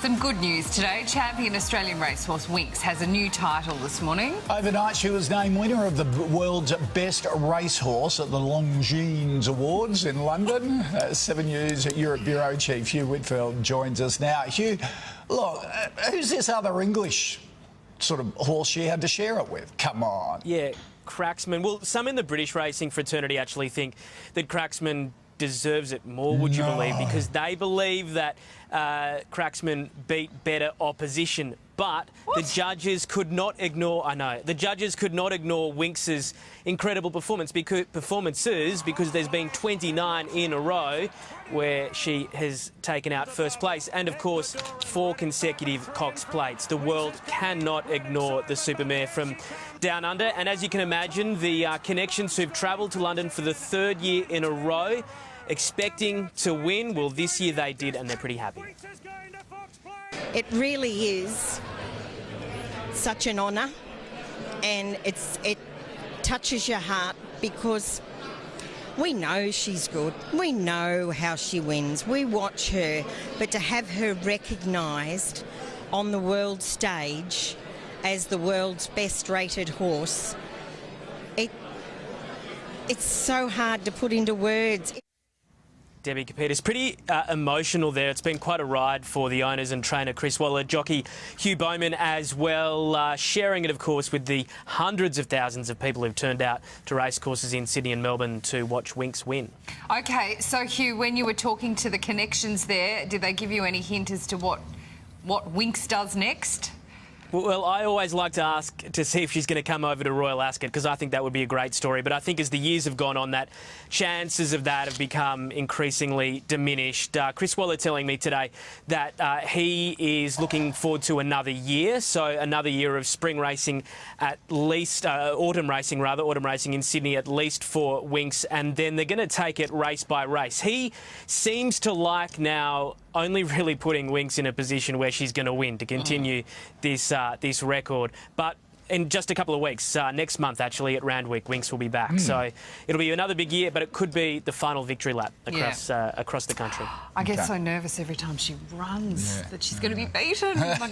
Some good news today. Champion Australian racehorse Winx has a new title this morning. Overnight, she was named winner of the world's best racehorse at the Longines Awards in London. 7 News Europe Bureau Chief Hugh Whitfield joins us now. Hugh, look, who's this other English sort of horse she had to share it with? Come on. Yeah, Cracksman. Well, some in the British racing fraternity actually think that Cracksman deserves it more, would you believe, because they believe that Cracksman beat better opposition. But the judges could not ignore, the judges could not ignore Winx's incredible performances because there's been 29 in a row where she has taken out first place and, of course, 4 consecutive Cox plates. The world cannot ignore the supermare from Down Under. And as you can imagine, the connections who've travelled to London for the 3rd year in a row, expecting to win, well, this year they did, and they're pretty happy. It really is such an honour, and it touches your heart because we know she's good. We know how she wins. We watch her, but to have her recognised on the world stage as the world's best rated horse, it's so hard to put into words. Debbie Capetta's pretty emotional there. It's been quite a ride for the owners and trainer Chris Waller, jockey Hugh Bowman as well, sharing it, of course, with the hundreds of thousands of people who've turned out to racecourses in Sydney and Melbourne to watch Winx win. OK, so Hugh, when you were talking to the connections there, did they give you any hint as to what Winx does next? Well, I always like to ask to see if she's going to come over to Royal Ascot because I think that would be a great story. But I think as the years have gone on, that chances of that have become increasingly diminished. Chris Waller telling me today that he is looking forward to another year, so another year of spring racing at least, autumn racing in Sydney at least for Winx, and then they're going to take it race by race. He seems to like now only really putting Winx in a position where she's going to win to continue this record. But in just a couple of weeks, next month actually at Randwick, Winx will be back. So it'll be another big year, but it could be the final victory lap across the country. I get so nervous every time she runs that she's going to be beaten.